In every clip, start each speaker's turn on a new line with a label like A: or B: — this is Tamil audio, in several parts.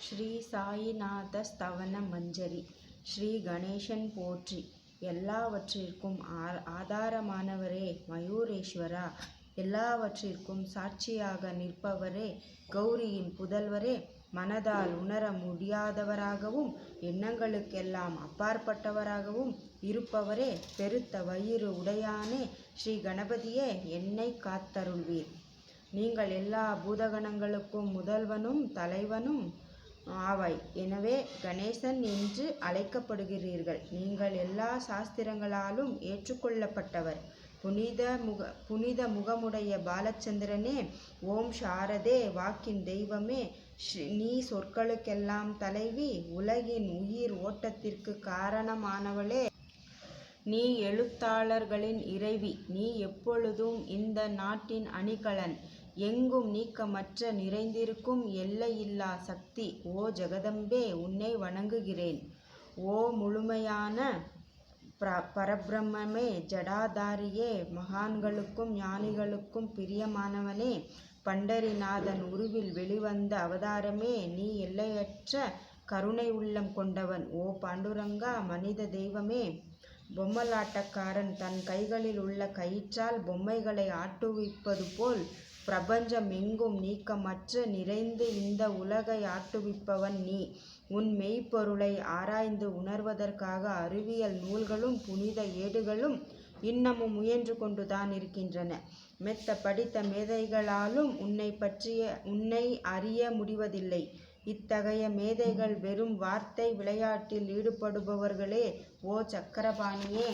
A: ஸ்ரீ சாயிநாத ஸ்தவன மஞ்சரி. ஸ்ரீ கணேசன் போற்றி. எல்லாவற்றிற்கும் ஆதாரமானவரே மயூரேஸ்வரா, எல்லாவற்றிற்கும் சாட்சியாக நிற்பவரே, கௌரியின் புதல்வரே, மனதால் உணர முடியாதவராகவும் எண்ணங்களுக்கெல்லாம் அப்பாற்பட்டவராகவும் இருப்பவரே, பெருத்த வயிறு உடையானே, ஸ்ரீ கணபதியே, என்னை காத்தருள்வீர். நீங்கள் எல்லா பூதகணங்களுக்கும் முதல்வனும் தலைவனும் ஆவாய். எனவே கணேசன் என்று அழைக்கப்படுகிறீர்கள். நீங்கள் எல்லா சாஸ்திரங்களாலும் ஏற்றுக்கொள்ளப்பட்டவர். புனித முகமுடைய பாலச்சந்திரனே, ஓம் சாரதே, வாக்கின் தெய்வமே, நீ சொற்களுக்கெல்லாம் தலைவி, உலகின் உயிர் ஓட்டத்திற்கு காரணமானவளே, நீ எழுத்தாளர்களின் இறைவி, நீ எப்பொழுதும் இந்த நாட்டின் அணிகலன், எங்கும் நீக்கமற்ற நிறைந்திருக்கும் எல்லையில்லா சக்தி. ஓ ஜெகதம்பே, உன்னை வணங்குகிறேன். ஓ முழுமையான பரபிரம்மே, ஜடாதாரியே, மகான்களுக்கும் ஞானிகளுக்கும் பிரியமானவனே, பண்டரிநாதன் உருவில் வெளிவந்த அவதாரமே, நீ எல்லையற்ற கருணை உள்ளம் கொண்டவன். ஓ பாண்டுரங்கா, மனித தெய்வமே, பொம்மலாட்டக்காரன் தன் கைகளில் உள்ள கயிற்றால் பொம்மைகளை ஆட்டுவிப்பது போல் பிரபஞ்சம் எங்கும் நீக்கமற்று நிறைந்து இந்த உலகை ஆட்டுவிப்பவன் நீ. உன் மெய்ப்பொருளை ஆராய்ந்து உணர்வதற்காக அறிவியல் நூல்களும் புனித ஏடுகளும் இன்னமும் முயன்று கொண்டுதான் இருக்கின்றன. மெத்த படித்த மேதைகளாலும் உன்னை அறிய முடிவதில்லை. இத்தகைய மேதைகள் வெறும் வார்த்தை விளையாட்டில் ஈடுபடுபவர்களே. ஓ சக்கரபாணியே,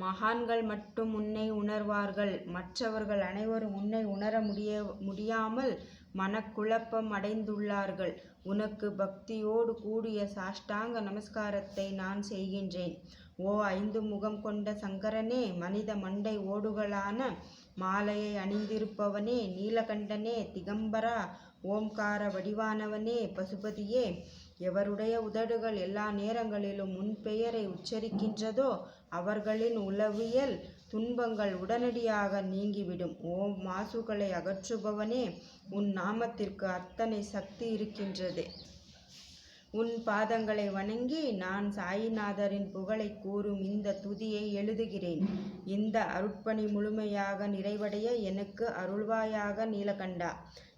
A: மகான்கள் மட்டும் உன்னை உணர்வார்கள். மற்றவர்கள் அனைவரும் உன்னை உணர முடியாமல் மனக்குழப்பம் அடைந்துள்ளார்கள். உனக்கு பக்தியோடு கூடிய சாஷ்டாங்க நமஸ்காரத்தை நான் செய்கின்றேன். ஓ 5 முகம் கொண்ட சங்கரனே, மனித மண்டை ஓடுகளான மாலையை அணிந்திருப்பவனே, நீலகண்டனே, திகம்பரா, ஓம்கார வடிவானவனே, பசுபதியே, எவருடைய உதடுகள் எல்லா நேரங்களிலும் உன் பெயரை உச்சரிக்கின்றதோ அவர்களின் உளவியல் துன்பங்கள் உடனடியாக நீங்கிவிடும். ஓம் மாசுகளை அகற்றுபவனே, உன் நாமத்திற்கு அத்தனை சக்தி இருக்கின்றது. உன் பாதங்களை வணங்கி நான் சாயிநாதரின் புகழை கூறும் இந்த துதியை எழுதுகிறேன். இந்த அருட்பணி முழுமையாக நிறைவடைய எனக்கு அருள்வாயாக நீலகண்டா.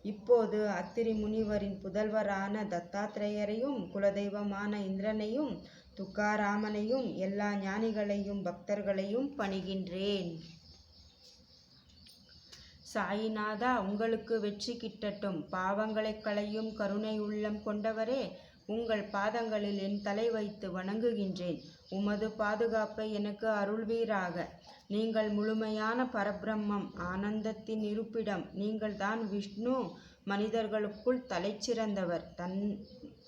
A: இப்போது அத்திரி முனிவரின் புதல்வரான தத்தாத்ரேயரையும், குலதெய்வமான இந்திரனையும், துக்காராமனையும், எல்லா ஞானிகளையும் பக்தர்களையும் பணிகின்றேன். சாயிநாதா, உங்களுக்கு வெற்றி கிட்டட்டும். பாவங்களை களையும் கருணை உள்ளம் கொண்டவரே, உங்கள் பாதங்களில் என் தலை வைத்து வணங்குகின்றேன். உமது பாதுகாப்பை எனக்கு அருள்வீராக. நீங்கள் முழுமையான பரபிரம்மம், ஆனந்தத்தின் இருப்பிடம். நீங்கள் தான் விஷ்ணு. மனிதர்களுக்குள்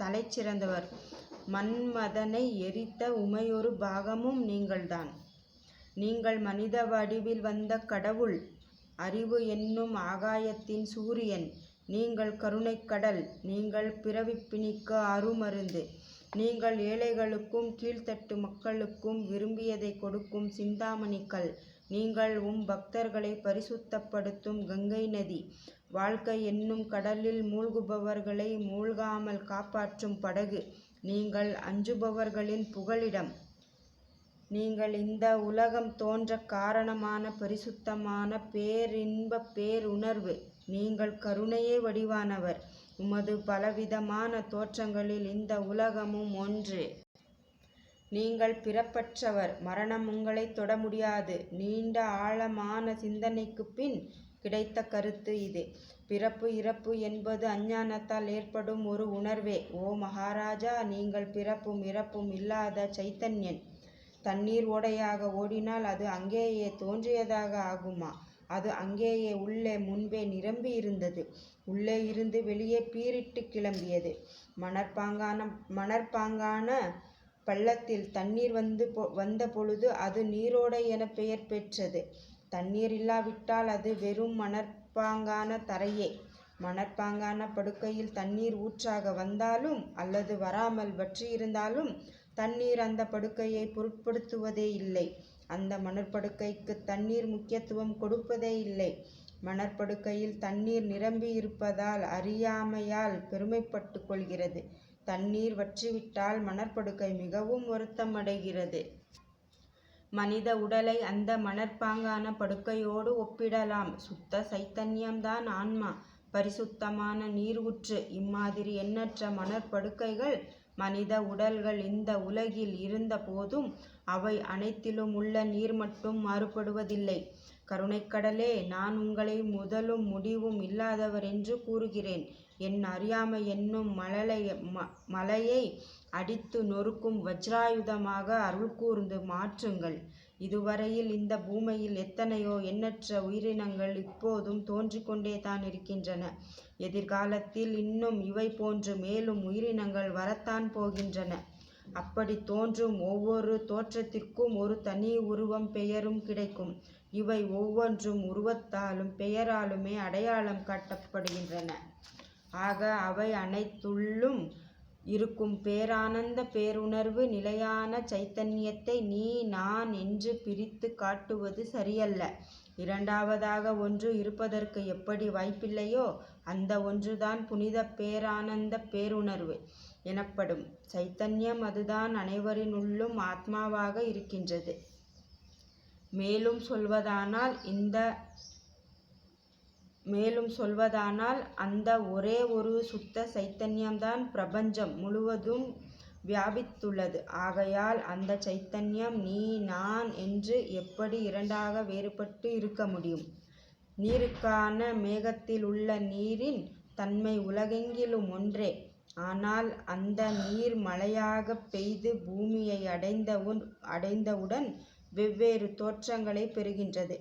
A: தலைச்சிறந்தவர். மன்மதனை எரித்த உமையொரு பாகமும் நீங்கள்தான். நீங்கள் மனித வடிவில் வந்த கடவுள். அறிவு என்னும் ஆகாயத்தின் சூரியன். நீங்கள் கருணைக்கடல். நீங்கள் பிறவிப்பிணிக்கு அருமருந்து. நீங்கள் ஏழைகளுக்கும் கீழ்த்தட்டு மக்களுக்கும் விரும்பியதை கொடுக்கும் சிந்தாமணிக்கல். நீங்கள் பக்தர்களை பரிசுத்தப்படுத்தும் கங்கை நதி. வாழ்க்கை என்னும் கடலில் மூழ்குபவர்களை மூழ்காமல் காப்பாற்றும் படகு. நீங்கள் அஞ்சுபவர்களின் புகலிடம். நீங்கள் இந்த உலகம் தோன்ற காரணமான பரிசுத்தமான பேரின்ப பேருணர்வு. நீங்கள் கருணையே வடிவானவர். உமது பலவிதமான தோற்றங்களில் இந்த உலகமும் ஒன்று. நீங்கள் பிறப்பற்றவர். மரணம் உங்களை தொட முடியாது. நீண்ட ஆழமான சிந்தனைக்கு பின் கிடைத்த கருத்து இது. பிறப்பு இறப்பு என்பது அஞ்ஞானத்தால் ஏற்படும் ஒரு உணர்வே. ஓ மகாராஜா, நீங்கள் பிறப்பும் இறப்பும் இல்லாத சைத்தன்யன். தண்ணீர் ஓடையாக ஓடினால் அது அங்கேயே தோன்றியதாக ஆகுமா? அது அங்கேயே உள்ளே முன்பே நிரம்பி இருந்தது. உள்ளே இருந்து வெளியே பீரிட்டு கிளம்பியது. மணற்பாங்கான பள்ளத்தில் தண்ணீர் வந்த பொழுது அது நீரோடை என பெயர் பெற்றது. தண்ணீர் இல்லாவிட்டால் அது வெறும் மணற்பாங்கான தரையே. மணற்பாங்கான படுக்கையில் தண்ணீர் ஊற்றாக வந்தாலும் அல்லது வராமல் வற்றியிருந்தாலும் தண்ணீர் அந்த படுக்கையை பொருட்படுத்துவதே இல்லை. அந்த மணற்படுக்கைக்கு தண்ணீர் முக்கியத்துவம் கொடுப்பதே இல்லை. மணற்படுக்கையில் தண்ணீர் நிரம்பி இருப்பதால் அறியாமையால் பெருமைப்பட்டு கொள்கிறது. தண்ணீர் வற்றிவிட்டால் மணற்படுக்கை மிகவும் வருத்தமடைகிறது. மனித உடலை அந்த மணற்பாங்கான படுக்கையோடு ஒப்பிடலாம். சுத்த சைத்தன்யம்தான் ஆன்மா, பரிசுத்தமான நீர் ஊற்று. இம்மாதிரி எண்ணற்ற மணற்படுக்கைகள் மனித உடல்கள் இந்த உலகில் இருந்த போதும் அவை அனைத்திலும் உள்ள நீர் மட்டும் மாறுபடுவதில்லை. கருணைக்கடலே, நான் உங்களை முதலும் முடிவும் இல்லாதவர் என்று கூறுகிறேன். என் அறியாமை என்னும் மலையை அடித்து நொறுக்கும் வஜ்ராயுதமாக அருள் கூர்ந்து மாற்றுங்கள். இதுவரையில் இந்த பூமியில் எத்தனையோ எண்ணற்ற உயிரினங்கள் இப்போதும் தோன்றிக்கொண்டே தான் இருக்கின்றன. எதிர்காலத்தில் இன்னும் இவை போன்று மேலும் உயிரினங்கள் வரத்தான் போகின்றன. அப்படி தோன்றும் ஒவ்வொரு தோற்றத்திற்கும் ஒரு தனி உருவம் பெயரும் கிடைக்கும். இவை ஒவ்வொன்றும் உருவத்தாலும் பெயராலுமே அடையாளம் காட்டப்படுகின்றன. ஆக அவை அனைத்துள்ளும் இருக்கும் பேரானந்த பேருணர்வு நிலையான சைத்தன்யத்தை நீ நான் என்று பிரித்து காட்டுவது சரியல்ல. இரண்டாவதாக ஒன்று இருப்பதற்கு எப்படி வாய்ப்பில்லையோ அந்த ஒன்றுதான் புனித பேரானந்த பேருணர்வு எனப்படும் சைத்தன்யம். அதுதான் அனைவரினுள்ளும் ஆத்மாவாக இருக்கின்றது. மேலும் சொல்வதானால் அந்த ஒரே ஒரு சுத்த சைத்தன்யம்தான் பிரபஞ்சம் முழுவதும் வியாபித்துள்ளது. ஆகையால் அந்த சைத்தன்யம் நீ நான் என்று எப்படி இரண்டாக வேறுபட்டு இருக்க முடியும்? நீருக்கான மேகத்தில் உள்ள நீரின் தன்மை உலகெங்கிலும் ஒன்றே. ஆனால் அந்த நீர் மழையாக பெய்து பூமியை அடைந்தவுடன் வெவ்வேறு தோற்றங்களை பெறுகின்றது.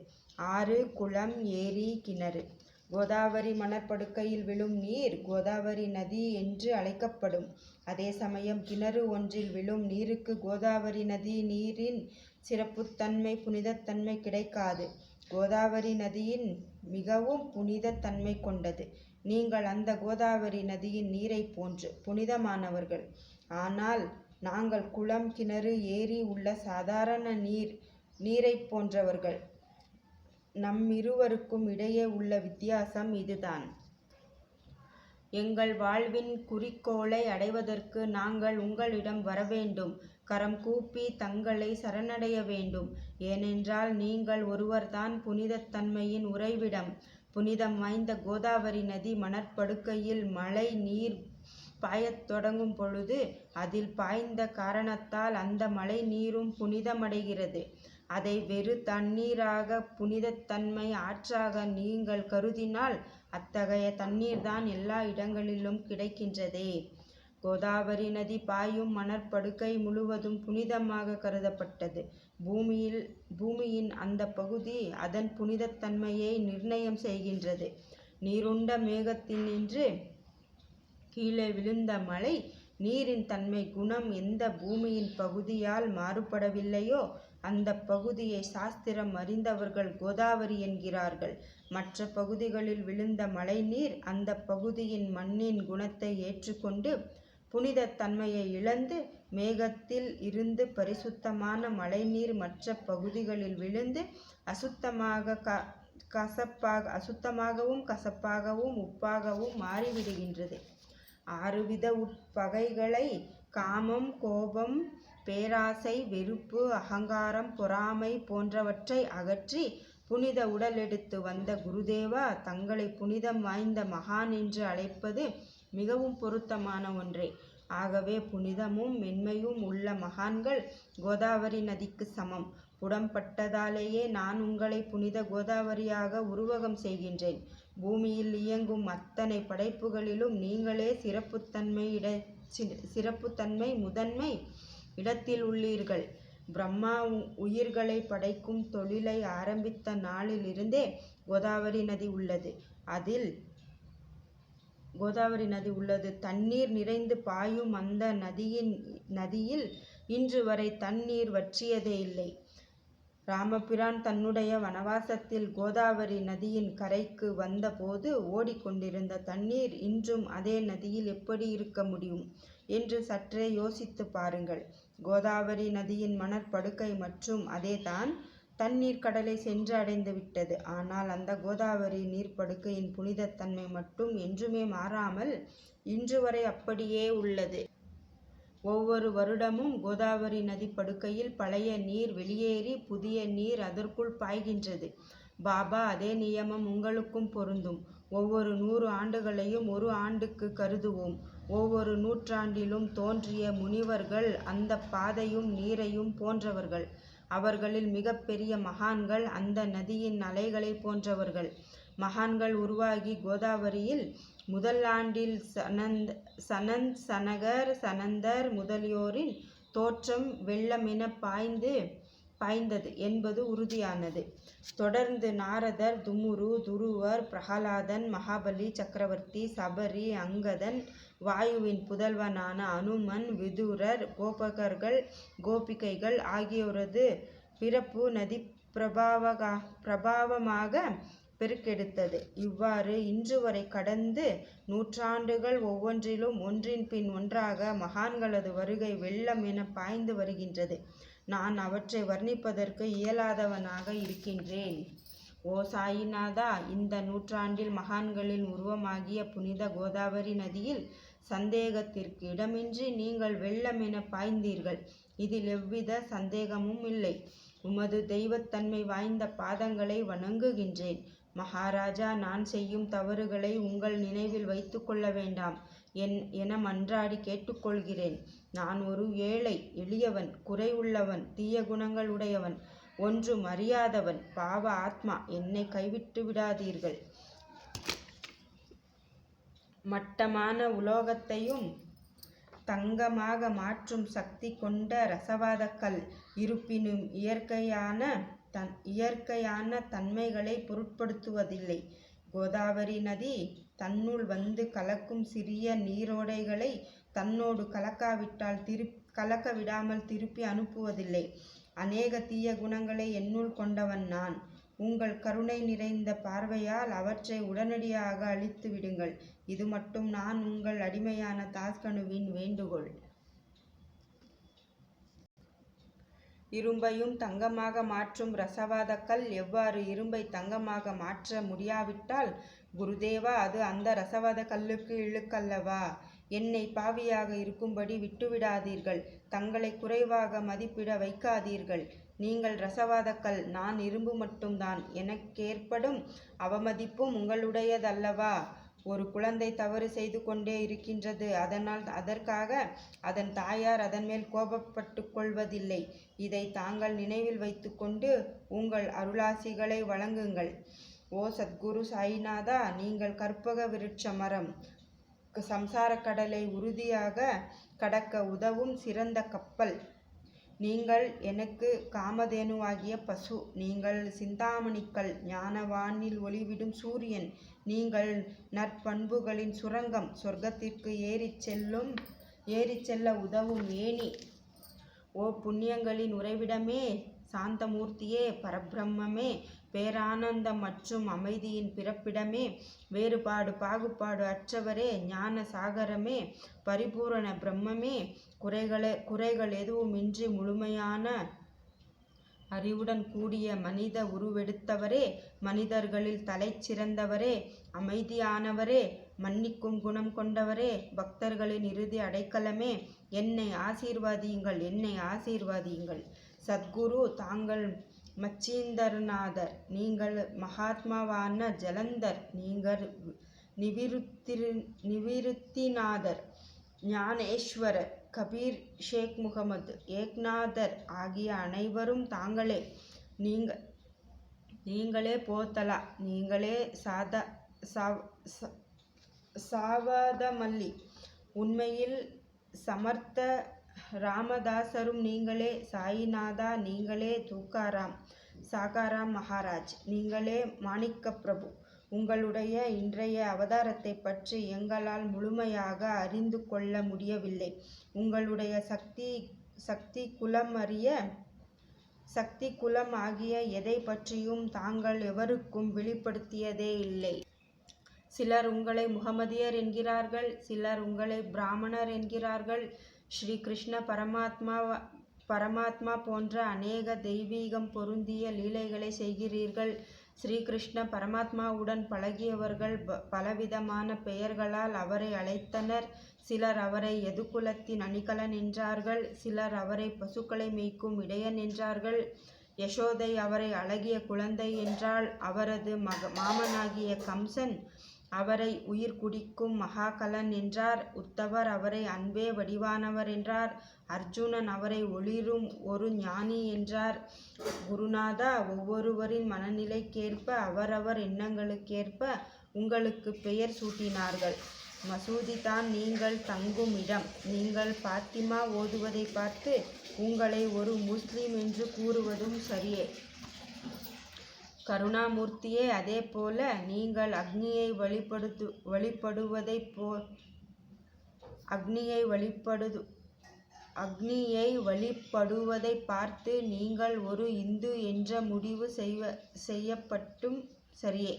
A: ஆறு, குளம், ஏரி, கிணறு. கோதாவரி மணற்படுக்கையில் விழும் நீர் கோதாவரி நதி என்று அழைக்கப்படும். அதே சமயம் கிணறு ஒன்றில் விழும் நீருக்கு கோதாவரி நதி நீரின் சிறப்புத்தன்மை புனிதத்தன்மை கிடைக்காது. கோதாவரி நதியின் மிகவும் புனிதத்தன்மை கொண்டது. நீங்கள் அந்த கோதாவரி நதியின் நீரை போன்று புனிதமானவர்கள். ஆனால் நாங்கள் குளம், கிணறு, ஏரி உள்ள சாதாரண நீரை போன்றவர்கள். நம்மிருவருக்கும் இடையே உள்ள வித்தியாசம் இதுதான். எங்கள் வாழ்வின் குறிக்கோளை அடைவதற்கு நாங்கள் உங்களிடம் வரவேண்டும். கரம் கூப்பி தங்களை சரணடைய வேண்டும். ஏனென்றால் நீங்கள் ஒருவர்தான் புனிதத்தன்மையின் உறைவிடம். புனிதம் வாய்ந்த கோதாவரி நதி மணற்படுக்கையில் மழை நீர் பாயத் தொடங்கும் பொழுது அதில் பாய்ந்த காரணத்தால் அந்த மழை நீரும் புனிதமடைகிறது. அதை வெறு தண்ணீராக புனிதத்தன்மை ஆற்றாக நீங்கள் கருதினால் அத்தகைய தண்ணீர்தான் எல்லா இடங்களிலும் கிடைக்கின்றதே. கோதாவரி நதி பாயும் மணற்படுக்கை முழுவதும் புனிதமாக கருதப்பட்டது. பூமியின் அந்த பகுதி அதன் புனிதத்தன்மையை நிர்ணயம் செய்கின்றது. நீருண்ட மேகத்தினின்று கீழே விழுந்த மழை நீரின் தன்மை குணம் எந்த பூமியின் பகுதியால் மாறுபடவில்லையோ அந்த பகுதியை சாஸ்திரம் அறிந்தவர்கள் கோதாவரி என்கிறார்கள். மற்ற பகுதிகளில் விழுந்த மழை நீர் அந்த பகுதியின் மண்ணின் குணத்தை ஏற்றுக்கொண்டு புனிதத்தன்மையை இழந்து மேகத்தில் இருந்து பரிசுத்தமான மழைநீர் மற்ற பகுதிகளில் விழுந்து அசுத்தமாகவும் கசப்பாகவும் உப்பாகவும் மாறிவிடுகின்றது. 6 வித உட்பகைகளை காமம், கோபம், பேராசை, வெறுப்பு, அகங்காரம், பொறாமை போன்றவற்றை அகற்றி புனித உடல் எடுத்து வந்த குருதேவா தங்களை புனிதம் வாய்ந்த மகான் என்று அழைப்பது மிகவும் பொருத்தமான ஒன்றே. ஆகவே புனிதமும் மென்மையும் உள்ள மகான்கள் கோதாவரி நதிக்கு சமம். புடம்பட்டதாலேயே நான் உங்களை புனித கோதாவரியாக உருவகம் செய்கின்றேன். பூமியில் இயங்கும் அத்தனை படைப்புகளிலும் நீங்களே சிறப்புத்தன்மை முதன்மை இடத்தில் உள்ளீர்கள். பிரம்மா உயிர்களை படைக்கும் தொழிலை ஆரம்பித்த நாளில் இருந்தே கோதாவரி நதி உள்ளது. தண்ணீர் நிறைந்து பாயும் அந்த நதியில் இன்று வரை தண்ணீர் வற்றியதே இல்லை. ராமபிரான் தன்னுடைய வனவாசத்தில் கோதாவரி நதியின் கரைக்கு வந்தபோது ஓடிக்கொண்டிருந்த தண்ணீர் இன்றும் அதே நதியில் எப்படி இருக்க முடியும் என்று சற்றே யோசித்து பாருங்கள். கோதாவரி நதியின் மணற்படுக்கை மற்றும் அதேதான் தண்ணீர் கடலை சென்று அடைந்து விட்டது. ஆனால் அந்த கோதாவரி நீர்ப்படுக்கையின் புனிதத்தன்மை மட்டும் என்றுமே மாறாமல் இன்று வரை அப்படியே உள்ளது. ஒவ்வொரு வருடமும் கோதாவரி நதி படுக்கையில் பழைய நீர் வெளியேறி புதிய நீர் அதற்குள் பாய்கின்றது. பாபா, அதே நியமம் உங்களுக்கும் பொருந்தும். ஒவ்வொரு 100 ஆண்டுகளையும் ஒரு ஆண்டுக்கு கருதுவோம். ஒவ்வொரு நூற்றாண்டிலும் தோன்றிய முனிவர்கள் அந்த பாதையும் நீரையும் போன்றவர்கள். அவர்களில் மிகப்பெரிய மகான்கள் அந்த நதியின் அலைகளை போன்றவர்கள். மகான்கள் உருவாகி கோதாவரியில் முதல் ஆண்டில் சனந்த், சனகர், சனந்தர் முதலியோரின் தோற்றம் வெள்ளமென பாய்ந்தது என்பது உறுதியானது. தொடர்ந்து நாரதர், துமுரு, துருவர், பிரகலாதன், மகாபலி சக்கரவர்த்தி, சபரி, அங்கதன், வாயுவின் புதல்வனான அனுமன், விதுரர், கோபகர்கள், கோபிகைகள் ஆகியோரது பிறப்பு நதி பிரபாவமாக பெருக்கெடுத்தது. இவ்வாறு இன்று வரை கடந்து நூற்றாண்டுகள் ஒவ்வொன்றிலும் ஒன்றின் பின் ஒன்றாக மகான்களது வருகை வெள்ளம் என பாய்ந்து வருகின்றது. நான் அவற்றை வர்ணிப்பதற்கு இயலாதவனாக இருக்கின்றேன். ஓ சாயிநாதா, இந்த நூற்றாண்டில் மகான்களின் உருவமாகிய புனித கோதாவரி நதியில் சந்தேகத்திற்கு இடமின்றி நீங்கள் வெள்ளம் என பாய்ந்தீர்கள். இதில் எவ்வித சந்தேகமும் இல்லை. உமது தெய்வத்தன்மை வாய்ந்த பாதங்களை வணங்குகின்றேன். மகாராஜா, நான் செய்யும் தவறுகளை உங்கள் நினைவில் வைத்து கொள்ள வேண்டாம் என மன்றாடி கேட்டுக்கொள்கிறேன். நான் ஒரு ஏழை, எளியவன், குறை உள்ளவன், தீய குணங்கள் உடையவன், ஒன்றும் அறியாதவன், பாவ ஆத்மா. என்னை கைவிட்டு விடாதீர்கள். மட்டமான உலோகத்தையும் தங்கமாக மாற்றும் சக்தி கொண்ட ரசவாத கல். இருப்பினும் இயற்கையான தன்மைகளை பொருட்படுத்துவதில்லை. கோதாவரி நதி தன்னுள் வந்து கலக்கும் சிறிய நீரோடைகளை தன்னோடு கலக்க விடாமல் திருப்பி அனுப்புவதில்லை. அநேக தீய குணங்களை என்னுள் கொண்டவன் நான். உங்கள் கருணை நிறைந்த பார்வையால் அவற்றை உடனடியாக அழித்து விடுங்கள். இது மட்டும் நான் உங்கள் அடிமையான தாஸ்கனுவின் வேண்டுகோள். இரும்பையும் தங்கமாக மாற்றும் ரசவாத கல் எவ்வாறு இரும்பை தங்கமாக மாற்ற முடியாவிட்டால், குருதேவா, அது அந்த ரசவாத கல்லுக்கு இழுக்கல்லவா? என்னை பாவியாக இருக்கும்படி விட்டுவிடாதீர்கள். தங்களை குறைவாக மதிப்பிட வைக்காதீர்கள். நீங்கள் ரசவாதக்கல், நான் இரும்பு மட்டும்தான். எனக்கேற்படும் அவமதிப்பும் உங்களுடையதல்லவா? ஒரு குழந்தை தவறு செய்து கொண்டே இருக்கின்றது. அதற்காக அதன் தாயார் அதன் மேல் கோபப்பட்டு கொள்வதில்லை. இதை தாங்கள் நினைவில் வைத்து கொண்டு உங்கள் அருளாசிகளை வழங்குங்கள். ஓ சத்குரு சாயிநாதா, நீங்கள் கற்பக விருட்ச மரம், சம்சார கடலை உறுதியாக கடக்க உதவும் சிறந்த கப்பல். நீங்கள் எனக்கு காமதேனுவாகிய பசு. நீங்கள் சிந்தாமணிக்கல், ஞானவானில் ஒளிவிடும் சூரியன். நீங்கள் நற்பண்புகளின் சுரங்கம், சொர்க்கத்திற்கு ஏறிச் செல்ல உதவும் ஏணி. ஓ புண்ணியங்களின் உறைவிடமே, சாந்தமூர்த்தியே, பரபிரம்மமே, பேரானந்தம் மற்றும் அமைதியின் பிறப்பிடமே, பாகுபாடு அற்றவரே, ஞான சாகரமே, பரிபூரண பிரம்மமே, குறைகள் எதுவுமின்றி முழுமையான அறிவுடன் கூடிய மனித உருவெடுத்தவரே, மனிதர்களில் தலை சிறந்தவரே, அமைதியானவரே, மன்னிக்கும் குணம் கொண்டவரே, பக்தர்களின் இறுதி அடைக்கலமே, என்னை ஆசீர்வதியுங்கள். சத்குரு, தாங்கள் மச்சீந்தர்நாதர், நீங்கள் மகாத்மாவான ஜலந்தர், நீங்கள் நிவிருத்திநாதர், ஞானேஸ்வரர், கபீர், ஷேக் முகமது, ஏக்நாதர் ஆகிய அனைவரும் தாங்களே. நீங்களே போத்தலா, நீங்களே சாவதமல்லி, உண்மையில் சமர்த்த ராமதாசரும் நீங்களே. சாயிநாதா, நீங்களே. தூக்காராம், சாகாராம் மகாராஜ், நீங்களே. மாணிக்க பிரபு, உங்களுடைய இன்றைய அவதாரத்தை பற்றி எங்களால் முழுமையாக அறிந்து கொள்ள முடியவில்லை. உங்களுடைய சக்தி குலம் ஆகிய எதை பற்றியும் தாங்கள் எவருக்கும் வெளிப்படுத்தியதே இல்லை. சிலர் உங்களை முகமதியர் என்கிறார்கள், சிலர் உங்களை பிராமணர் என்கிறார்கள். ஸ்ரீ கிருஷ்ண பரமாத்மா போன்ற அநேக தெய்வீகம் பொருந்திய லீலைகளை செய்கிறீர்கள். ஸ்ரீகிருஷ்ண பரமாத்மாவுடன் பழகியவர்கள் பலவிதமான பெயர்களால் அவரை அழைத்தனர். சிலர் அவரை யதுகுலத்தின் அணிகலன் என்றார்கள். சிலர் அவரை பசுக்களை மேய்க்கும் இடையன் என்றார்கள். யசோதை அவரை அழகிய குழந்தை என்றாள். அவரது மாமனாகிய கம்சன் அவரை உயிர் குடிக்கும் மகாகலன் என்றார். உத்தவர் அவரை அன்பே வடிவானவர் என்றார். அர்ஜுனன் அவரை ஒளிரும் ஒரு ஞானி என்றார். குருநாதா, ஒவ்வொருவரின் மனநிலைக்கேற்ப அவரவர் எண்ணங்களுக்கேற்ப உங்களுக்கு பெயர் சூட்டினார்கள். மசூதி தான் நீங்கள் தங்கும் இடம். நீங்கள் பாத்திமா ஓதுவதை பார்த்து உங்களை ஒரு முஸ்லிம் என்று கூறுவதும் சரியே. கருணாமூர்த்தியே, அதே போல நீங்கள் அக்னியை வழிபடுவதை பார்த்து நீங்கள் ஒரு இந்து என்ற முடிவு செய்யப்பட்டும் சரியே.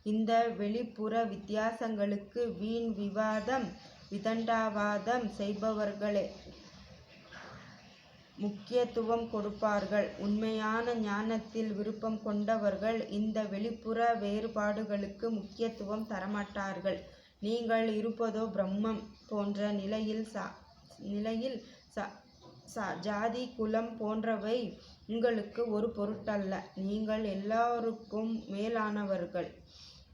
A: இந்த வெளிப்புற வித்தியாசங்களுக்கு வீண் விவாதம் விதண்டாவாதம் செய்பவர்களே முக்கியத்துவம் கொடுப்பார்கள். உண்மையான ஞானத்தில் விருப்பம் கொண்டவர்கள் இந்த வெளிப்புற வேறுபாடுகளுக்கு முக்கியத்துவம் தரமாட்டார்கள். நீங்கள் இருப்பதோ பிரம்மம் போன்ற நிலையில் ஜாதி குலம் போன்றவை உங்களுக்கு ஒரு பொருட்டல்ல. நீங்கள் எல்லாருக்கும் மேலானவர்கள்,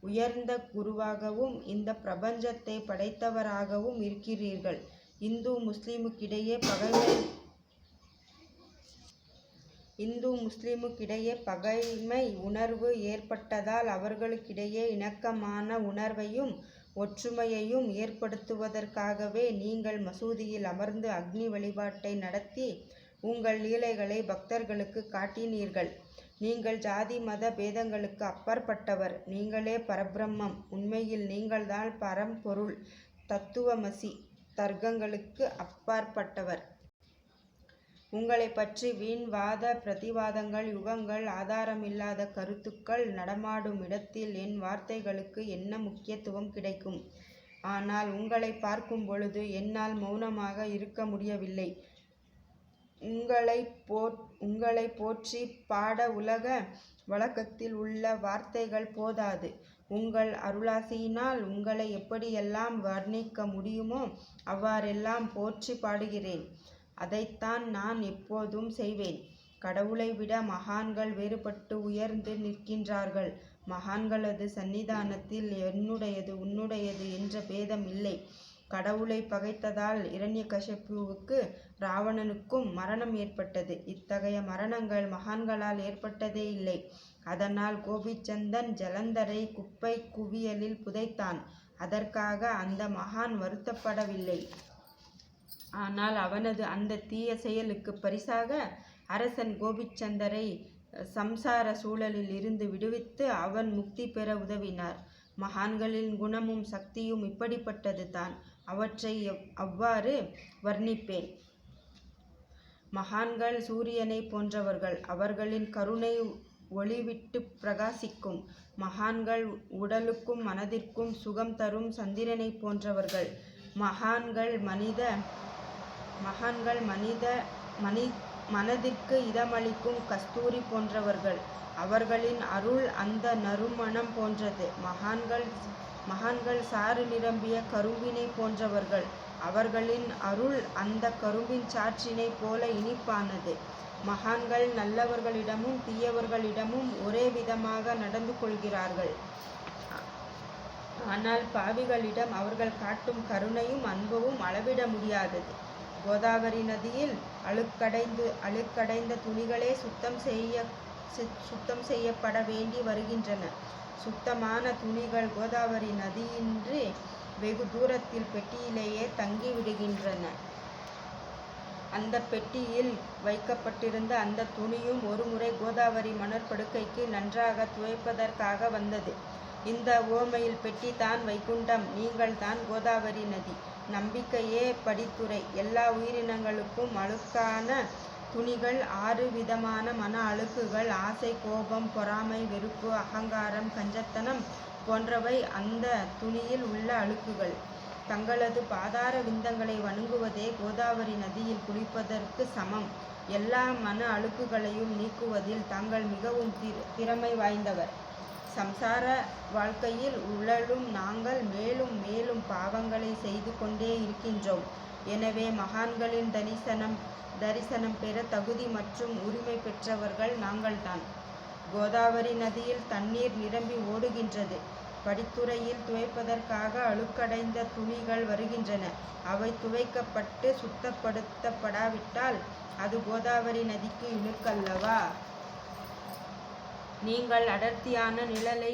A: உயர்ந்த குருவாகவும் இந்த பிரபஞ்சத்தை படைத்தவராகவும் இருக்கிறீர்கள். இந்து முஸ்லிமுக்கிடையே பகைமை உணர்வு ஏற்பட்டதால் அவர்களுக்கிடையே இணக்கமான உணர்வையும் ஒற்றுமையையும் ஏற்படுத்துவதற்காகவே நீங்கள் மசூதியில் அமர்ந்து அக்னி வழிபாட்டை நடத்தி உங்கள் லீலைகளை பக்தர்களுக்கு காட்டினீர்கள். நீங்கள் ஜாதி மத பேதங்களுக்கு அப்பாற்பட்டவர். நீங்களே பரபிரம்மம். உண்மையில் நீங்கள்தான் பரம்பொருள். தத்துவமசி தர்க்கங்களுக்கு அப்பாற்பட்டவர். உங்களை பற்றி வீண் வாத பிரதிவாதங்கள், யுகங்கள், ஆதாரமில்லாத கருத்துக்கள் நடமாடும் இடத்தில் என் வார்த்தைகளுக்கு என்ன முக்கியத்துவம் கிடைக்கும்? ஆனால் உங்களை பார்க்கும் பொழுது என்னால் மௌனமாக இருக்க முடியவில்லை. உங்களை போற்றி பாட உலக வழக்கத்தில் உள்ள வார்த்தைகள் போதாது. உங்கள் அருளாசியினால் உங்களை எப்படியெல்லாம் வர்ணிக்க முடியுமோ அவ்வாறெல்லாம் போற்றி பாடுகிறேன். அதைத்தான் நான் எப்போதும் செய்வேன். கடவுளை விட மகான்கள் வேறுபட்டு உயர்ந்து நிற்கின்றார்கள். மகான்களது சந்நிதானத்தில் என்னுடையது உன்னுடையது என்ற பேதம் இல்லை. கடவுளை பகைத்ததால் இரண்யகசிபுவுக்கு ராவணனுக்கும் மரணம் ஏற்பட்டது. இத்தகைய மரணங்கள் மகான்களால் ஏற்பட்டதே இல்லை. அதனால் கோபிச்சந்தன் ஜலந்தரை குப்பை குவியலில் புதைத்தான். அதற்காக அந்த மகான் வருத்தப்படவில்லை. ஆனால் அவனது அந்த தீய செயலுக்கு பரிசாக அரசன் கோபிச்சந்தரை சம்சார சூழலில் இருந்து விடுவித்து அவன் முக்தி பெற உதவினார். மகான்களின் குணமும் சக்தியும் இப்படிப்பட்டது தான். அவற்றை அவ்வாறு வர்ணிப்பேன். மகான்கள் சூரியனை போன்றவர்கள். அவர்களின் கருணை ஒளிவிட்டு பிரகாசிக்கும். மகான்கள் உடலுக்கும் மனதிற்கும் சுகம் தரும் சந்திரனை போன்றவர்கள். மகான்கள் மனதிற்கு இதமளிக்கும் கஸ்தூரி போன்றவர்கள். அவர்களின் அருள் அந்த நறுமணம் போன்றது. மகான்கள் சாறு நிரம்பிய கரும்பினை போன்றவர்கள். அவர்களின் அருள் அந்த கரும்பின் சாற்றினை போல இனிப்பானது. மகான்கள் நல்லவர்களிடமும் தீயவர்களிடமும் ஒரே விதமாக நடந்து கொள்கிறார்கள். ஆனால் பாவிகளிடம் அவர்கள் காட்டும் கருணையும் அன்பும் அளவிட முடியாதது. கோதாவரி நதியில் அழுக்கடைந்த துணிகளே சுத்தம் செய்யப்பட வேண்டி வருகின்றன. சுத்தமான துணிகள் கோதாவரி நதியின்றி வெகு தூரத்தில் பெட்டியிலேயே தங்கிவிடுகின்றன. அந்த பெட்டியில் வைக்கப்பட்டிருந்த அந்த துணியும் ஒருமுறை கோதாவரி மணற்படுக்கைக்கு நன்றாக துவைப்பதற்காக வந்தது. இந்த உவமையில் பெட்டி தான் வைகுண்டம், நீங்கள் தான் கோதாவரி நதி. நம்பிக்கையே படித்துரை. எல்லா உயிரினங்களுக்கும் அழுக்கான துணிகள் 6 விதமான மன அழுக்குகள். ஆசை, கோபம், பொறாமை, வெறுப்பு, அகங்காரம், கஞ்சத்தனம் போன்றவை அந்த துணியில் உள்ள அழுக்குகள். தங்களது பாதார விந்தங்களை வணங்குவதே கோதாவரி நதியில் குளிப்பதற்கு சமம். எல்லா மன அழுக்குகளையும் நீக்குவதில் தாங்கள் மிகவும் திறமை வாய்ந்தவர். சம்சார வாழ்க்கையில் உழலும் நாங்கள் மேலும் மேலும் பாவங்களை செய்து கொண்டே இருக்கின்றோம். எனவே மகான்களின் தரிசனம் பெற தகுதி மற்றும் உரிமை பெற்றவர்கள் நாங்கள்தான். கோதாவரி நதியில் தண்ணீர் நிரம்பி ஓடுகின்றது. படித்துறையில் துவைப்பதற்காக அழுக்கடைந்த துணிகள் வருகின்றன. அவை துவைக்கப்பட்டு சுத்தப்படுத்தப்படாவிட்டால் அது கோதாவரி நதிக்கு இழுக்கல்லவா? நீங்கள் அடர்த்தியான நிழலை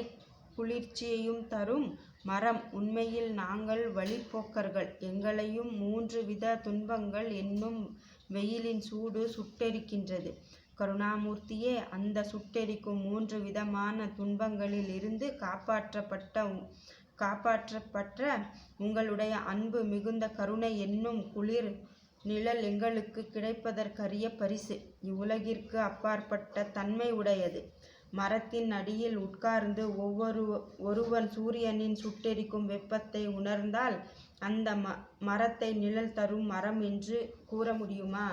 A: குளிர்ச்சியையும் தரும் மரம். உண்மையில் நாங்கள் வழிப்போக்கர்கள். எங்களையும் 3 வித துன்பங்கள் என்னும் வெயிலின் சூடு சுட்டெரிக்கின்றது. கருணாமூர்த்தியே, அந்த சுட்டெரிக்கும் 3 விதமான துன்பங்களில் இருந்து காப்பாற்றப்பட்ட உங்களுடைய அன்பு மிகுந்த கருணை என்னும் குளிர் நிழல் எங்களுக்கு கிடைப்பதற்கரிய பரிசு. இவ்வுலகிற்கு அப்பாற்பட்ட தன்மை உடையது. மரத்தின் அடியில் உட்கார்ந்து ஒருவன் சூரியனின் சுட்டெரிக்கும் வெப்பத்தை உணர்ந்தால் அந்த மரத்தை நிழல் தரும் மரம் என்று கூற முடியுமா?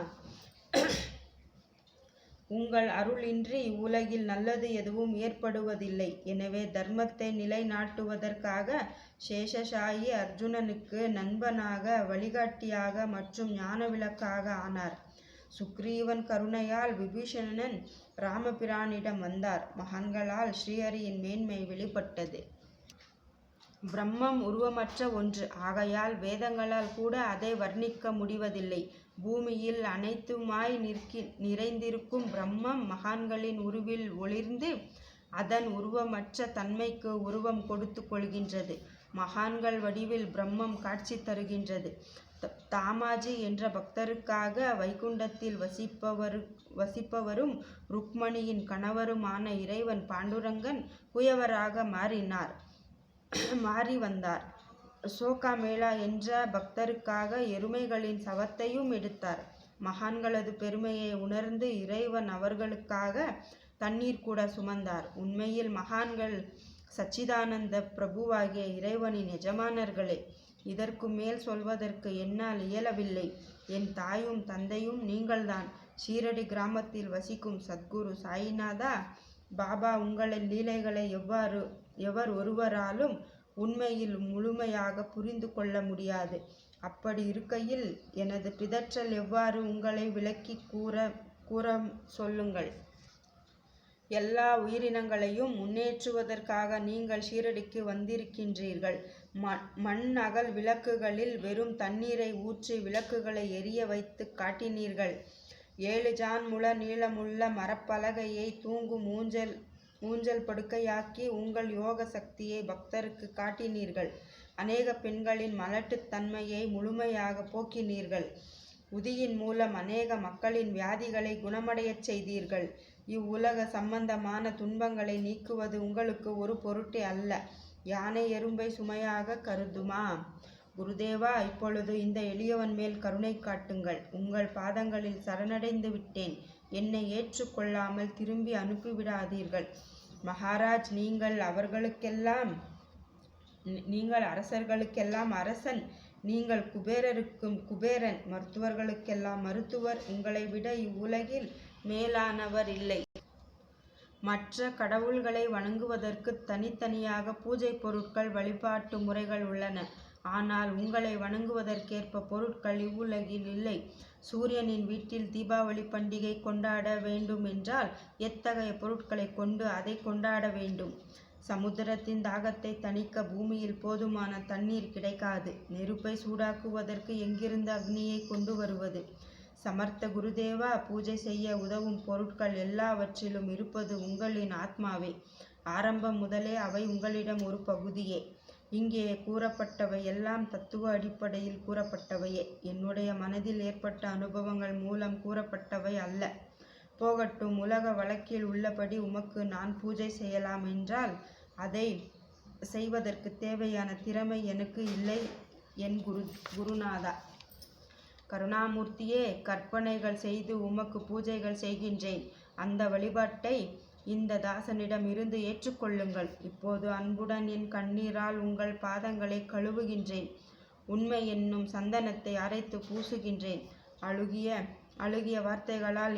A: உங்கள் அருளின்றி இவ்வுலகில் நல்லது எதுவும் ஏற்படுவதில்லை. எனவே தர்மத்தை நிலைநாட்டுவதற்காக சேஷசாயி அர்ஜுனனுக்கு நண்பனாக, வழிகாட்டியாக மற்றும் ஞான விளக்காக ஆனார். சுக்ரீவன் கருணையால் விபீஷணன் ராமபிரானிடம் வந்தார். மகான்களால் ஸ்ரீஹரியின் மேன்மை வெளிப்பட்டது. பிரம்மம் உருவமற்ற ஒன்று. ஆகையால் வேதங்களால் கூட அதை வர்ணிக்க முடிவதில்லை. பூமியில் அனைத்துமாய் நிறைந்திருக்கும் பிரம்மம் மகான்களின் உருவில் ஒளிர்ந்து அதன் உருவமற்ற தன்மைக்கு உருவம் கொடுத்து கொள்கின்றது. மகான்கள் வடிவில் பிரம்மம் காட்சி தருகின்றது. தாமாஜி என்ற பக்தருக்காக வைகுண்டத்தில் வசிப்பவரும் ருக்மணியின் கணவருமான இறைவன் பாண்டுரங்கன் குயவராக மாறி வந்தார். சோகாமேளா என்ற பக்தருக்காக எருமைகளின் சவத்தையும் எடுத்தார். மகான்களது பெருமையை உணர்ந்து இறைவன் அவர்களுக்காக தண்ணீர் கூட சுமந்தார். உண்மையில் மகான்கள் சச்சிதானந்த பிரபுவாகிய இறைவனின் எஜமானர்களே. இதற்கு மேல் சொல்வதற்கு என்னால் இயலவில்லை. என் தாயும் தந்தையும் நீங்கள்தான். ஷீரடி கிராமத்தில் வசிக்கும் சத்குரு சாயிநாதா பாபா உங்களின் லீலைகளை எவர் ஒருவராலும் உண்மையில் முழுமையாக புரிந்து கொள்ள முடியாது. அப்படி இருக்கையில் எனது பிதற்றல் எவ்வாறு உங்களை விளக்கி கூற சொல்லுங்கள். எல்லா உயிரினங்களையும் முன்னேற்றுவதற்காக நீங்கள் ஷீரடிக்கு வந்திருக்கின்றீர்கள். மண் அகல் விளக்குகளில் வெறும் தண்ணீரை ஊற்றி விளக்குகளை எரிய வைத்து காட்டினீர்கள். 7 ஜான் முழ நீளமுள்ள மரப்பலகையை தூங்கும் ஊஞ்சல் படுக்கையாக்கி உங்கள் யோக சக்தியை பக்தருக்கு காட்டினீர்கள். அநேக பெண்களின் மலட்டுத்தன்மையை முழுமையாக போக்கினீர்கள். உதியின் மூலம் அநேக மக்களின் வியாதிகளை குணமடையச் செய்தீர்கள். இவ்வுலக சம்பந்தமான துன்பங்களை நீக்குவது உங்களுக்கு ஒரு பொருட்டே அல்ல. யானை எறும்பை சுமையாக கருதுமா? குருதேவா, இப்பொழுது இந்த எளியவன் மேல் கருணை காட்டுங்கள். உங்கள் பாதங்களில் சரணடைந்து விட்டேன். என்னை ஏற்றுக்கொள்ளாமல் திரும்பி அனுப்பிவிடாதீர்கள். மகாராஜ், நீங்கள் அரசர்களுக்கெல்லாம் அரசன். நீங்கள் குபேரருக்கும் குபேரன், மருத்துவர்களுக்கெல்லாம் மருத்துவர். உங்களை விட இவ்வுலகில் மேலானவர் இல்லை. மற்ற கடவுள்களை வணங்குவதற்கு தனித்தனியாக பூஜை பொருட்கள், வழிபாட்டு முறைகள் உள்ளன. ஆனால் உங்களை வணங்குவதற்கேற்ப பொருட்கள் இவ்வுலகில் இல்லை. சூரியனின் வீட்டில் தீபாவளி பண்டிகை கொண்டாட வேண்டும் என்றால் எத்தகைய பொருட்களை கொண்டு அதை கொண்டாட வேண்டும்? சமுத்திரத்தின் தாகத்தை தணிக்க பூமியில் போதுமான தண்ணீர் கிடைக்காது. நெருப்பை சூடாக்குவதற்கு எங்கிருந்து அக்னியை கொண்டு வருவது? சமர்த்த குருதேவா, பூஜை செய்ய உதவும் பொருட்கள் எல்லாவற்றிலும் இருப்பது உங்களின் ஆத்மாவே. ஆரம்பம் முதலே அவை உங்களிடம் ஒரு பகுதியே. இங்கே கூறப்பட்டவை எல்லாம் தத்துவ அடிப்படையில் கூறப்பட்டவையே. என்னுடைய மனதில் ஏற்பட்ட அனுபவங்கள் மூலம் கூறப்பட்டவை அல்ல. போகட்டும். உலக வழக்கில் உள்ளபடி உமக்கு நான் பூஜை செய்யலாம் என்றால் அதை செய்வதற்கு தேவையான திறமை எனக்கு இல்லை. என் குருநாதா கருணாமூர்த்தியே, கற்பனைகள் செய்து உமக்கு பூஜைகள் செய்கின்றேன். அந்த வழிபாட்டை இந்த தாசனிடம் இருந்து ஏற்றுக்கொள்ளுங்கள். இப்போது அன்புடன் என் கண்ணீரால் உங்கள் பாதங்களை கழுவுகின்றேன். உண்மை என்னும் சந்தனத்தை அரைத்து பூசுகின்றேன். அழுகிய அழுகிய வார்த்தைகளால்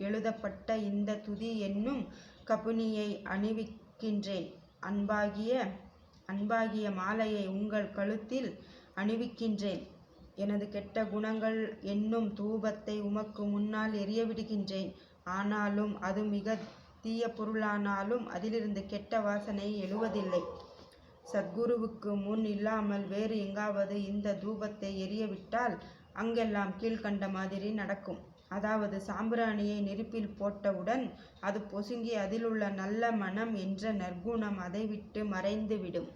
A: எழுதப்பட்ட இந்த துதி என்னும் கபுனியை அணிவிக்கின்றேன். அன்பாகிய மாலையை உங்கள் கழுத்தில் அணிவிக்கின்றேன். எனது கெட்ட குணங்கள் என்னும் தூபத்தை உமக்கு முன்னால் எரியவிடுகின்றேன். ஆனாலும் அது மிக தீய பொருளானாலும் அதிலிருந்து கெட்ட வாசனை எழுவதில்லை. சத்குருவுக்கு முன் இல்லாமல் வேறு எங்காவது இந்த தூபத்தை எரியவிட்டால் அங்கெல்லாம் கீழ்கண்ட மாதிரி நடக்கும். அதாவது சாம்பிராணியை நெருப்பில் போட்டவுடன் அது பொசுங்கி அதிலுள்ள நல்ல மனம் என்ற நற்குணம் அதை விட்டு மறைந்துவிடும்.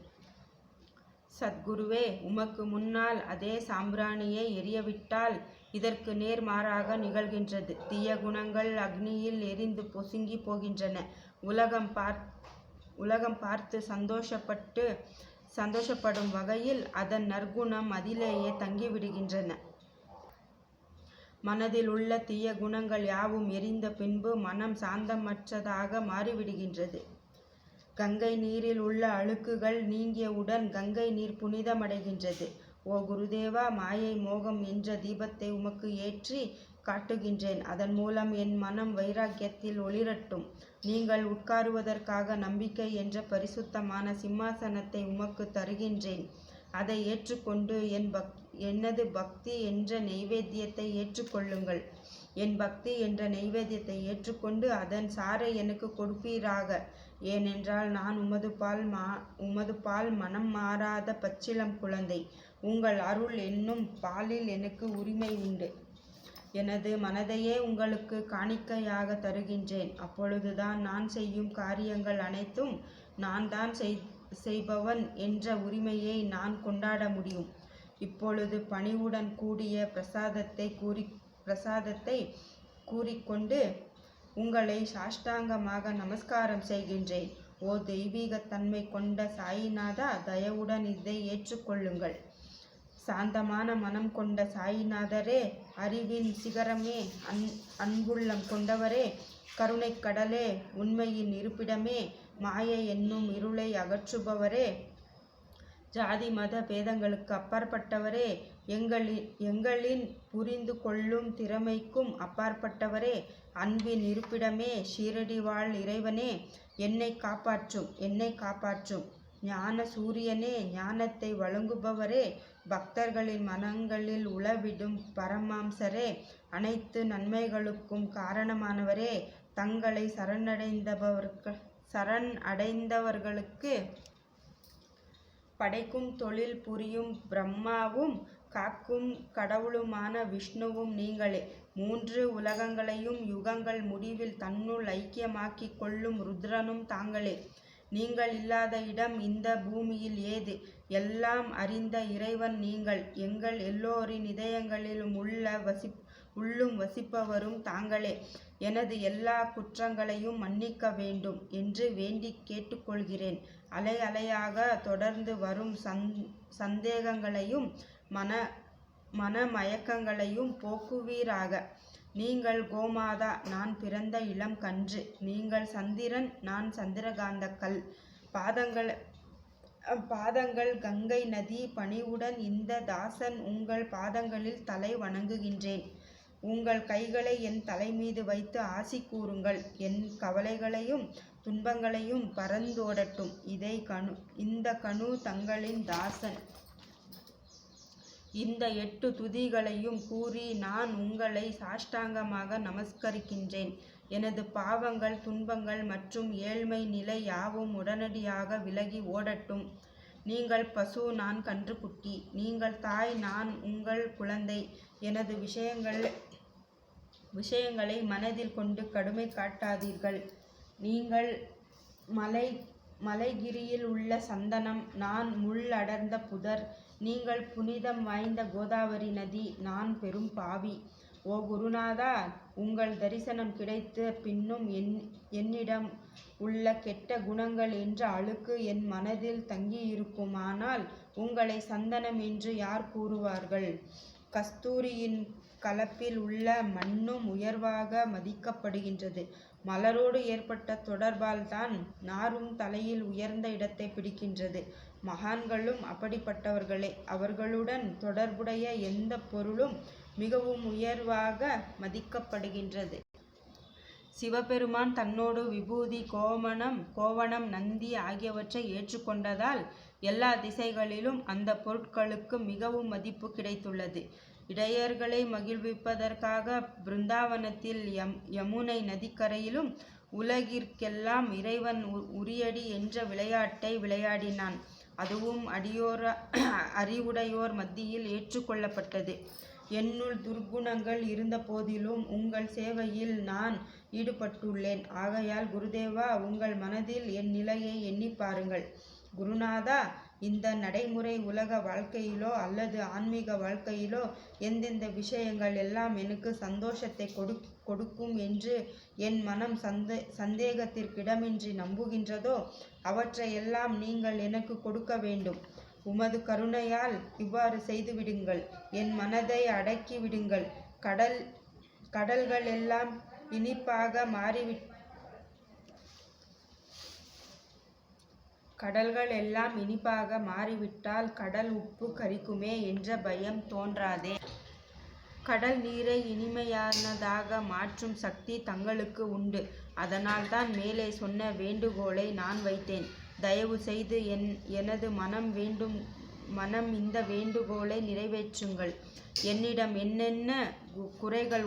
A: சத்குருவே, உமக்கு முன்னால் அதே சாம்பிராணியை எரியவிட்டால் இதற்கு நேர்மாறாக நிகழ்கின்றது. தீய குணங்கள் அக்னியில் எரிந்து பொசுங்கி போகின்றன. உலகம் பார்த்து சந்தோஷப்படும் வகையில் அதன் நற்குணம் அதிலேயே தங்கிவிடுகின்றன. மனதில் உள்ள தீய குணங்கள் யாவும் எரிந்த பின்பு மனம் சாந்தமற்றதாக மாறிவிடுகின்றது. கங்கை நீரில் உள்ள அழுக்குகள் நீங்கியவுடன் கங்கை நீர் புனிதமடைகின்றது. ஓ குருதேவா, மாயை மோகம் என்ற தீபத்தை உமக்கு ஏற்றி காட்டுகின்றேன். அதன் மூலம் என் மனம் வைராக்கியத்தில் ஒளிரட்டும். நீங்கள் உட்காருவதற்காக நம்பிக்கை என்ற பரிசுத்தமான சிம்மாசனத்தை உமக்கு தருகின்றேன். அதை ஏற்றுக்கொண்டு எனது பக்தி என்ற நெய்வேத்தியத்தை ஏற்றுக்கொள்ளுங்கள். என் பக்தி என்ற நெய்வேத்தியத்தை ஏற்றுக்கொண்டு அதன் சாறை எனக்கு கொடுப்பீராக. ஏனென்றால் நான் உமது பால் மனம் மாறாத பச்சிளம் குழந்தை. உங்கள் அருள் என்னும் பாலில் எனக்கு உரிமை உண்டு. எனது மனதையே உங்களுக்கு காணிக்கையாக தருகின்றேன். அப்பொழுதுதான் நான் செய்யும் காரியங்கள் அனைத்தும் நான் தான் செய்பவன் என்ற உரிமையை நான் கொண்டாட முடியும். இப்பொழுது பணிவுடன் கூடிய பிரசாதத்தை கூறிக்கொண்டு உங்களை சாஷ்டாங்கமாக நமஸ்காரம் செய்கின்றேன். ஓ தெய்வீகத்தன்மை கொண்ட சாயிநாதா, தயவுடன் இதை ஏற்றுக்கொள்ளுங்கள். சாந்தமான மனம் கொண்ட சாயிநாதரே, அறிவின் சிகரமே, அன்புள்ளம் கொண்டவரே, கருணைக் கடலே, உண்மையின் இருப்பிடமே, மாயை என்னும் இருளை அகற்றுபவரே, ஜாதி மத பேதங்களுக்கு அப்பாற்பட்டவரே, எங்களின் புரிந்து கொள்ளும் திறமைக்கும் அப்பாற்பட்டவரே, அன்பின் இருப்பிடமே, ஷீரடி வாழ் இறைவனே, என்னை காப்பாற்றும். ஞான சூரியனே, ஞானத்தை வழங்குபவரே, பக்தர்களின் மனங்களில் உளவிடும் பரமாம்சரே, அனைத்து நன்மைகளுக்கும் காரணமானவரே, தங்களை சரணடைந்தவர்களுக்கு படைக்கும் தொழில் புரியும் பிரம்மாவும் காக்கும் கடவுளுமான விஷ்ணுவும் நீங்களே. 3 உலகங்களையும் யுகங்கள் முடிவில் தன்னுள் ஐக்கியமாக்கிக் கொள்ளும் ருத்ரனும் தாங்களே. நீங்கள் இல்லாத இடம் இந்த பூமியில் ஏது? எல்லாம் அறிந்த இறைவன் நீங்கள். எங்கள் எல்லோரின் இதயங்களிலும் உள்ளும் வசிப்பவரும் தாங்களே. எனது எல்லா குற்றங்களையும் மன்னிக்க வேண்டும் என்று வேண்டி கேட்டுக்கொள்கிறேன். அலை அலையாக தொடர்ந்து வரும் சந்தேகங்களையும் மனமயக்கங்களையும் போக்குவீராக. நீங்கள் கோமாதா, நான் பிறந்த இளம் கன்று. நீங்கள் சந்திரன், நான் சந்திரகாந்த கல். பாதங்கள் கங்கை நதி. பணிவுடன் இந்த தாசன் உங்கள் பாதங்களில் தலை வணங்குகின்றேன். உங்கள் கைகளை என் தலைமீது வைத்து ஆசி கூறுங்கள். என் கவலைகளையும் துன்பங்களையும் பறந்தோடட்டும். இந்த கணு தங்களின் தாசன். இந்த 8 துதிகளையும் கூறி நான் உங்களை சாஷ்டாங்கமாக நமஸ்கரிக்கின்றேன். எனது பாவங்கள், துன்பங்கள் மற்றும் ஏழ்மை நிலை யாவும் உடனடியாக விலகி ஓடட்டும். நீங்கள் பசு, நான் கன்றுக்குட்டி. நீங்கள் தாய், நான் உங்கள் குழந்தை. எனது விஷயங்களை மனதில் கொண்டு கடுமை காட்டாதீர்கள். நீங்கள் மலைகிரியில் உள்ள சந்தனம், நான் முள் அடர்ந்த புதர். நீங்கள் புனிதம் வாய்ந்த கோதாவரி நதி, நான் பெரும் பாவி. ஓ குருநாதா, உங்கள் தரிசனம் கிடைத்த பின்னும் என்னிடம் உள்ள கெட்ட குணங்கள் என்ற அழுக்கு என் மனதில் தங்கியிருக்குமானால் உங்களை சந்தனம் என்று யார் கூறுவார்கள்? கஸ்தூரியின் கலப்பில் உள்ள மண்ணும் உயர்வாக மதிக்கப்படுகின்றது. மலரோடு ஏற்பட்ட தொடர்பால் தான் நாரும் தலையில் உயர்ந்த இடத்தை பிடிக்கின்றது. மகான்களும் அப்படிப்பட்டவர்களே. அவர்களுடன் தொடர்புடைய எந்த பொருளும் மிகவும் உயர்வாக மதிக்கப்படுகின்றது. சிவபெருமான் தன்னோடு விபூதி, கோவணம், நந்தி ஆகியவற்றை ஏற்றுக்கொண்டதால் எல்லா திசைகளிலும் அந்த பொருட்களுக்கு மிகவும் மதிப்பு கிடைத்துள்ளது. இடையர்களை மகிழ்விப்பதற்காக பிருந்தாவனத்தில் யமுனை நதிக்கரையிலும் உலகிற்கெல்லாம் இறைவன் உரியடி என்ற விளையாட்டை விளையாடினான். அதுவும் அறிவுடையோர் மத்தியில் ஏற்றுக்கொள்ளப்பட்டது. என்னுள் துர்க்குணங்கள் இருந்த போதிலும் உங்கள் சேவையில் நான் ஈடுபட்டுள்ளேன். ஆகையால் குருதேவா, உங்கள் மனதில் என் நிலையை எண்ணி பாருங்கள். குருநாதா, இந்த நடைமுறை உலக வாழ்க்கையிலோ அல்லது ஆன்மீக வாழ்க்கையிலோ எந்தெந்த விஷயங்கள் எல்லாம் எனக்கு சந்தோஷத்தை கொடுக்கும் என்று என் மனம் சந்தேகத்திற்கிடமின்றி நம்புகின்றதோ அவற்றையெல்லாம் நீங்கள் எனக்கு கொடுக்க வேண்டும். உமது கருணையால் இவ்வாறு செய்துவிடுங்கள். என் மனதை அடக்கி விடுங்கள். கடல்கள் எல்லாம் இனிப்பாக மாறிவிட்டால் கடல் உப்பு கரிக்குமே என்ற பயம் தோன்றாதே. கடல் நீரை இனிமையானதாக மாற்றும் சக்தி தங்களுக்கு உண்டு. அதனால்தான் மேலே சொன்ன வேண்டுகோளை நான் வைத்தேன். தயவு செய்து எனது மனம் இந்த வேண்டுகோளை நிறைவேற்றுங்கள். என்னிடம் என்னென்ன குறைகள்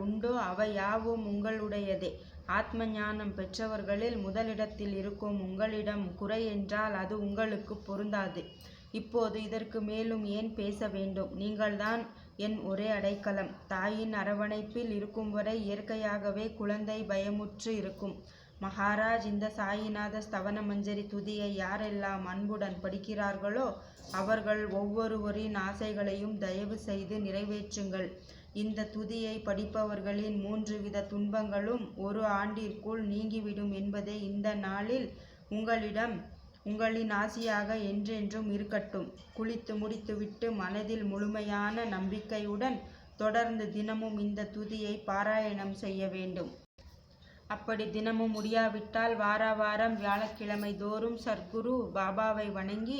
A: உண்டோ அவை யாவும் உங்களுடையதே. ஆத்ம ஞானம் பெற்றவர்களில் முதலிடத்தில் இருக்கும் உங்களிடம் குறை என்றால் அது உங்களுக்கு பொருந்தாது. இப்போது இதற்கு மேலும் ஏன் பேச வேண்டும்? நீங்கள்தான் என் ஒரே அடைக்கலம். தாயின் அரவணைப்பில் இருக்கும் வரை இயற்கையாகவே குழந்தை பயமுற்று இருக்கும். மகாராஜ், இந்த சாயிநாத ஸ்தவன மஞ்சரி துதியை யாரெல்லாம் அன்புடன் படிக்கிறார்களோ அவர்கள் ஒவ்வொருவரின் ஆசைகளையும் தயவு செய்து நிறைவேற்றுங்கள். இந்த துதியை படிப்பவர்களின் 3 வித துன்பங்களும் 1 ஆண்டிற்குள் நீங்கிவிடும் என்பதே இந்த நாளில் உங்களின் ஆசியாக என்றென்றும் இருக்கட்டும். குளித்து முடித்துவிட்டு மனதில் முழுமையான நம்பிக்கையுடன் தொடர்ந்து தினமும் இந்த துதியை பாராயணம் செய்ய வேண்டும். அப்படி தினமும் முடியாவிட்டால் வாரம் வியாழக்கிழமை தோறும் சர்க்குரு பாபாவை வணங்கி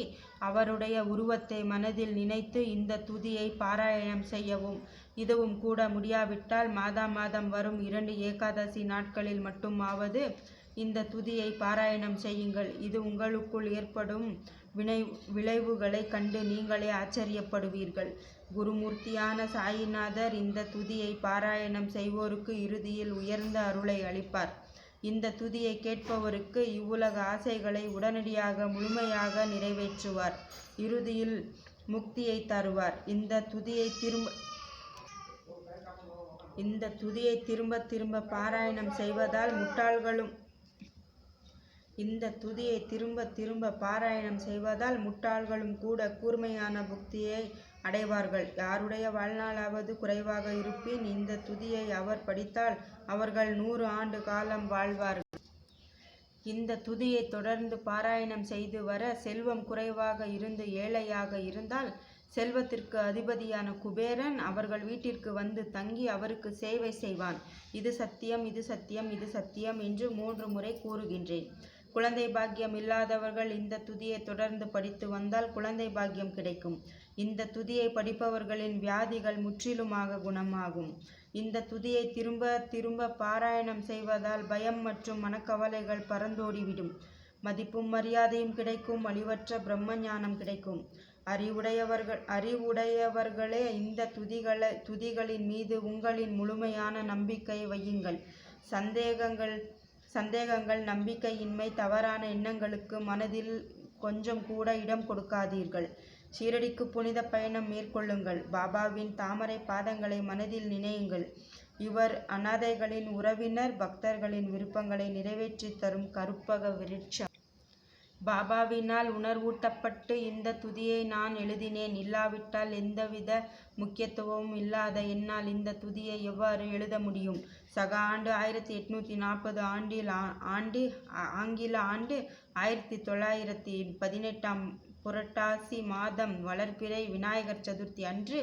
A: அவருடைய உருவத்தை மனதில் நினைத்து இந்த துதியை பாராயணம் செய்யவும். இதுவும் கூட முடியாவிட்டால் மாதம் வரும் 2 ஏகாதசி நாட்களில் மட்டுமாவது இந்த துதியை பாராயணம் செய்யுங்கள். இது உங்களுக்குள் ஏற்படும் விளைவுகளை கண்டு நீங்களே ஆச்சரியப்படுவீர்கள். குருமூர்த்தியான சாயிநாதர் இந்த துதியை பாராயணம் செய்வோருக்கு இறுதியில் உயர்ந்த அருளை அளிப்பார். இந்த துதியை கேட்பவருக்கு இவ்வுலக ஆசைகளை உடனடியாக முழுமையாக நிறைவேற்றுவார். இறுதியில் முக்தியை தருவார். இந்த துதியை திரும்ப பாராயணம் செய்வதால் முட்டாள்களும் கூட கூர்மையான புக்தியை அடைவார்கள். யாருடைய வாழ்நாளாவது குறைவாக இருப்பின் இந்த துதியை அவர் படித்தால் அவர்கள் 100 ஆண்டு காலம் வாழ்வார்கள். இந்த துதியை தொடர்ந்து பாராயணம் செய்து வர செல்வம் குறைவாக இருந்து ஏழையாக இருந்தால் செல்வத்திற்கு அதிபதியான குபேரன் அவர்கள் வீட்டிற்கு வந்து தங்கி அவருக்கு சேவை செய்வான். இது சத்தியம், இது சத்தியம், இது சத்தியம் என்று 3 முறை கூறுகின்றேன். குழந்தை பாக்கியம் இல்லாதவர்கள் இந்த துதியை தொடர்ந்து படித்து வந்தால் குழந்தை பாக்கியம் கிடைக்கும். இந்த துதியை படிப்பவர்களின் வியாதிகள் முற்றிலுமாக குணமாகும். இந்த துதியை திரும்ப பாராயணம் செய்வதால் பயம் மற்றும் மனக்கவலைகள் பறந்தோடிவிடும். மதிப்பும் மரியாதையும் கிடைக்கும். அழிவற்ற பிரம்ம ஞானம் கிடைக்கும். அறிவுடையவர்களே, இந்த துதிகளின் மீது உங்களின் முழுமையான நம்பிக்கை வையுங்கள். சந்தேகங்கள், நம்பிக்கையின்மை, தவறான எண்ணங்களுக்கு மனதில் கொஞ்சம் கூட இடம் கொடுக்காதீர்கள். ஷீரடிக்கு புனித பயணம் மேற்கொள்ளுங்கள். பாபாவின் தாமரை பாதங்களை மனதில் நினையுங்கள். இவர் அநாதைகளின் உறவினர், பக்தர்களின் விருப்பங்களை நிறைவேற்றி தரும் கற்பக விருட்சம். பாபாவினால் உணர்வூட்டப்பட்டு இந்த துதியை நான் எழுதினேன். இல்லாவிட்டால் எந்தவித முக்கியத்துவமும் இல்லாத என்னால் இந்த துதியை எவ்வாறு எழுத முடியும்? சக ஆண்டு 1840 ஆங்கில ஆண்டு 1918 புரட்டாசி மாதம் வளர்பிறை விநாயகர் சதுர்த்தி அன்று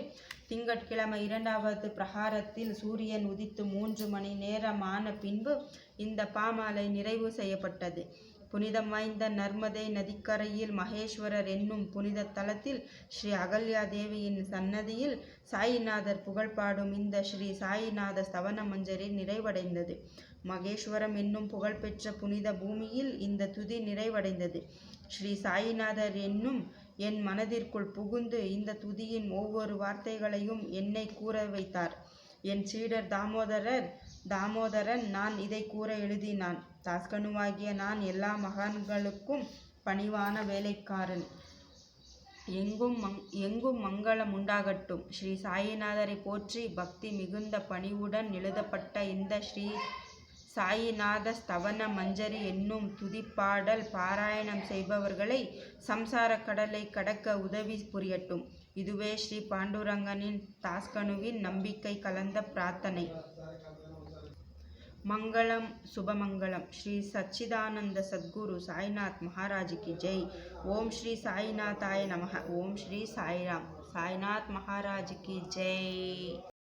A: திங்கட்கிழமை 2வது பிரகாரத்தில் சூரியன் உதித்து 3 மணி நேரமான பின்பு இந்த பாமாலை நிறைவு செய்யப்பட்டது. புனிதம் வாய்ந்த நர்மதை நதிக்கரையில் மகேஸ்வரர் என்னும் புனித தலத்தில் ஸ்ரீ அகல்யா தேவியின் சன்னதியில் சாயிநாதர் புகழ்பாடும் இந்த ஸ்ரீ சாயிநாத ஸ்தவன மஞ்சரி நிறைவடைந்தது. மகேஸ்வரம் என்னும் புகழ்பெற்ற புனித பூமியில் இந்த துதி நிறைவடைந்தது. ஸ்ரீ சாயிநாதர் என்னும் என் மனதிற்குள் புகுந்து இந்த துதியின் ஒவ்வொரு வார்த்தைகளையும் என்னை கூற வைத்தார். என் சீடர் தாமோதரன் நான் இதை கூற எழுதினான். தாஸ்கனுவாகிய நான் எல்லா மகான்களுக்கும் பணிவான வேலைக்காரன். எங்கும் மங்களம் உண்டாகட்டும். ஸ்ரீ சாயிநாதரை போற்றி பக்தி மிகுந்த பணிவுடன் எழுதப்பட்ட இந்த ஸ்ரீ சாயிநாத ஸ்தவன மஞ்சரி என்னும் துதிப்பாடல் பாராயணம் செய்பவர்களை சம்சார கடலை கடக்க உதவி புரியட்டும். இதுவே ஸ்ரீ பாண்டுரங்கனின் தாஸ்கனுவின் நம்பிக்கை கலந்த பிரார்த்தனை. மங்களம் சுபமங்கலம். ஸ்ரீ சச்சிதானந்த சத்குரு சாய்நாத் மகாராஜ் கி ஜெய். ஓம் ஸ்ரீ சாய்நாதாய நமஹ. ஓம் ஸ்ரீ சாய்ராம். சாய்நாத் மகாராஜ் கி ஜெய்.